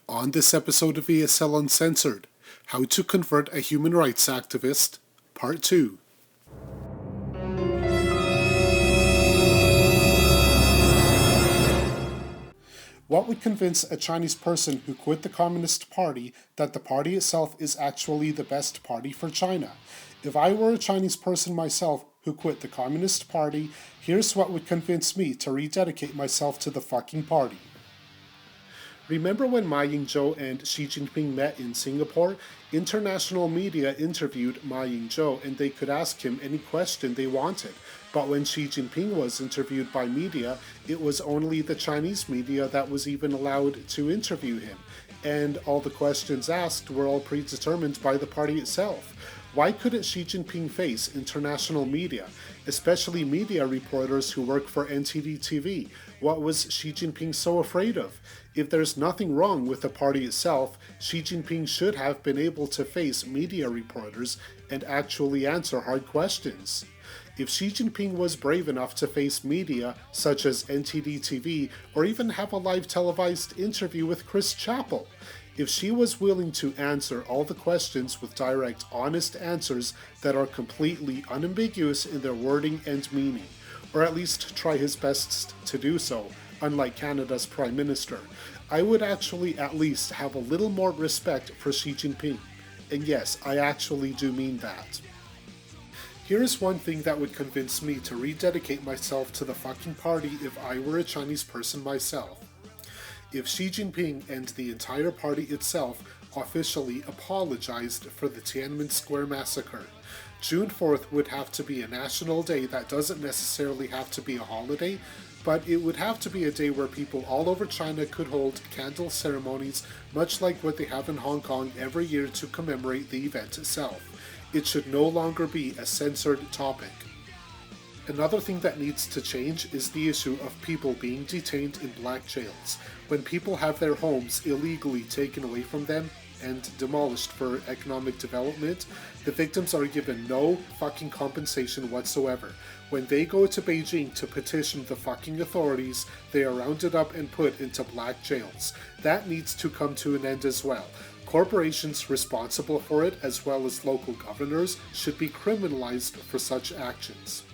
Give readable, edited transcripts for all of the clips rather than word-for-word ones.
On this episode of ESL Uncensored, How to Convert a Human Rights Activist, Part 2. What would convince a Chinese person who quit the Communist Party that the party itself is actually the best party for China? If I were a Chinese person myself who quit the Communist Party, here's what would convince me to rededicate myself to the fucking party. Remember when Ma Ying-jeou and Xi Jinping met in Singapore? International media interviewed Ma Ying-jeou and they could ask him any question they wanted. But when Xi Jinping was interviewed by media, it was only the Chinese media that was even allowed to interview him. And all the questions asked were all predetermined by the party itself. Why couldn't Xi Jinping face international media, especially media reporters who work for NTD TV? What was Xi Jinping so afraid of? If there's nothing wrong with the party itself, Xi Jinping should have been able to face media reporters and actually answer hard questions. If Xi Jinping was brave enough to face media, such as NTD TV, or even have a live televised interview with Chris Chappell, if she was willing to answer all the questions with direct, honest answers that are completely unambiguous in their wording and meaning, or at least try his best to do so, unlike Canada's Prime Minister, I would actually at least have a little more respect for Xi Jinping. And yes, I actually do mean that. Here is one thing that would convince me to rededicate myself to the fucking party if I were a Chinese person myself. If Xi Jinping and the entire party itself officially apologized for the Tiananmen Square massacre. June 4th would have to be a national day that doesn't necessarily have to be a holiday, but it would have to be a day where people all over China could hold candle ceremonies, much like what they have in Hong Kong every year to commemorate the event itself. It should no longer be a censored topic. Another thing that needs to change is the issue of people being detained in black jails. When people have their homes illegally taken away from them and demolished for economic development, the victims are given no fucking compensation whatsoever. When they go to Beijing to petition the fucking authorities, they are rounded up and put into black jails. That needs to come to an end as well. Corporations responsible for it, as well as local governors, should be criminalized for such actions.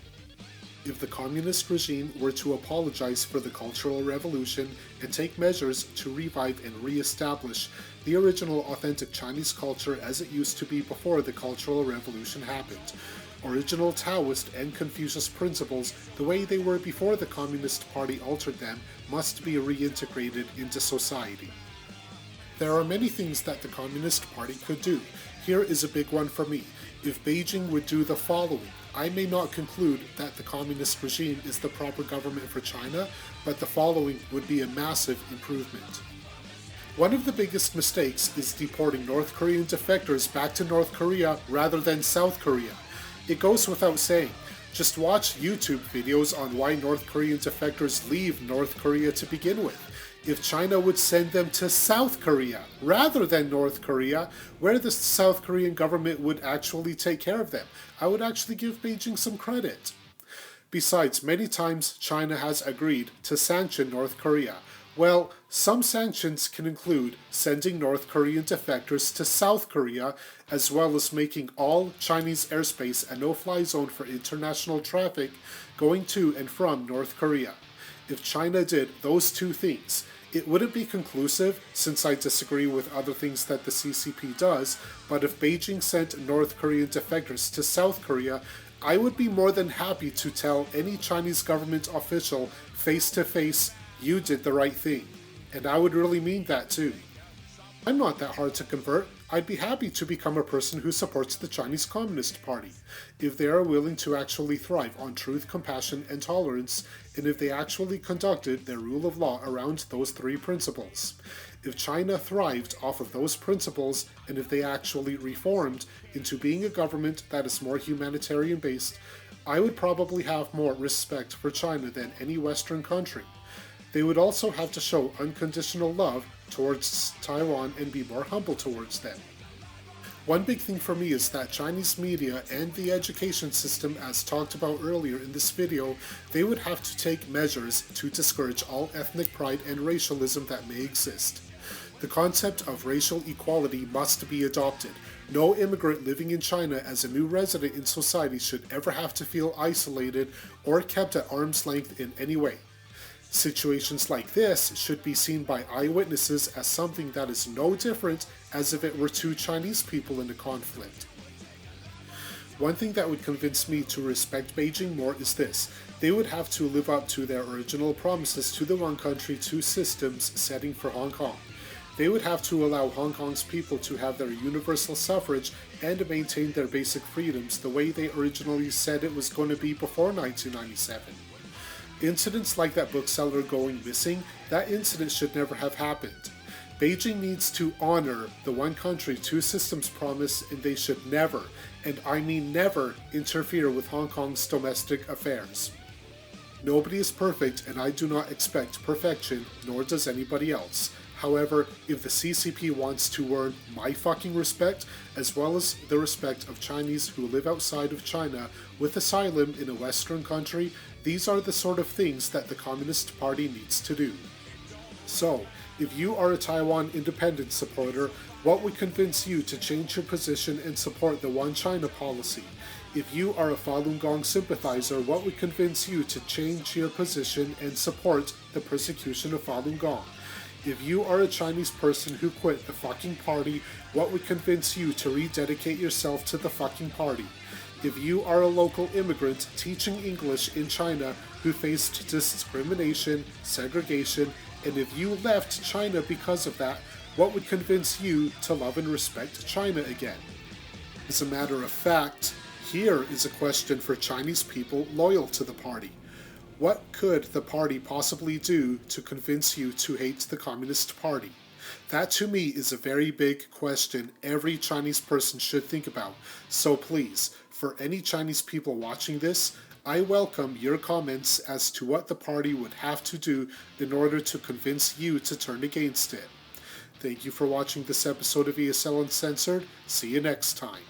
If the communist regime were to apologize for the Cultural Revolution and take measures to revive and re-establish the original authentic Chinese culture as it used to be before the Cultural Revolution happened, original Taoist and Confucius principles, the way they were before the Communist Party altered them, must be reintegrated into society. There are many things that the Communist Party could do. Here is a big one for me. If Beijing would do the following, I may not conclude that the communist regime is the proper government for China, but the following would be a massive improvement. One of the biggest mistakes is deporting North Korean defectors back to North Korea rather than South Korea. It goes without saying. Just watch YouTube videos on why North Korean defectors leave North Korea to begin with. If China would send them to South Korea rather than North Korea, where the South Korean government would actually take care of them, I would actually give Beijing some credit. Besides, many times China has agreed to sanction North Korea. Well, some sanctions can include sending North Korean defectors to South Korea, as well as making all Chinese airspace a no-fly zone for international traffic going to and from North Korea. If China did those two things, it wouldn't be conclusive, since I disagree with other things that the CCP does, but if Beijing sent North Korean defectors to South Korea, I would be more than happy to tell any Chinese government official face to face, you did the right thing. And I would really mean that too. I'm not that hard to convert. I'd be happy to become a person who supports the Chinese Communist Party, if they are willing to actually thrive on truth, compassion, and tolerance, and if they actually conducted their rule of law around those three principles. If China thrived off of those principles, and if they actually reformed into being a government that is more humanitarian-based, I would probably have more respect for China than any Western country. They would also have to show unconditional love towards Taiwan and be more humble towards them. One big thing for me is that Chinese media and the education system, as talked about earlier in this video, they would have to take measures to discourage all ethnic pride and racialism that may exist. The concept of racial equality must be adopted. No immigrant living in China as a new resident in society should ever have to feel isolated or kept at arm's length in any way. Situations like this should be seen by eyewitnesses as something that is no different as if it were two Chinese people in a conflict. One thing that would convince me to respect Beijing more is this: they would have to live up to their original promises to the one country, two systems setting for Hong Kong. They would have to allow Hong Kong's people to have their universal suffrage and maintain their basic freedoms the way they originally said it was going to be before 1997. Incidents like that bookseller going missing, that incident should never have happened. Beijing needs to honor the one country, two systems promise, and they should never, and I mean never, interfere with Hong Kong's domestic affairs. Nobody is perfect, and I do not expect perfection, nor does anybody else. However, if the CCP wants to earn my fucking respect, as well as the respect of Chinese who live outside of China with asylum in a Western country, these are the sort of things that the Communist Party needs to do. So, if you are a Taiwan independence supporter, what would convince you to change your position and support the One China policy? If you are a Falun Gong sympathizer, what would convince you to change your position and support the persecution of Falun Gong? If you are a Chinese person who quit the fucking party, what would convince you to rededicate yourself to the fucking party? If you are a local immigrant teaching English in China who faced discrimination, segregation, and if you left China because of that, what would convince you to love and respect China again? As a matter of fact, here is a question for Chinese people loyal to the party. What could the party possibly do to convince you to hate the Communist Party? That to me is a very big question every Chinese person should think about. So please, for any Chinese people watching this, I welcome your comments as to what the party would have to do in order to convince you to turn against it. Thank you for watching this episode of ESL Uncensored. See you next time.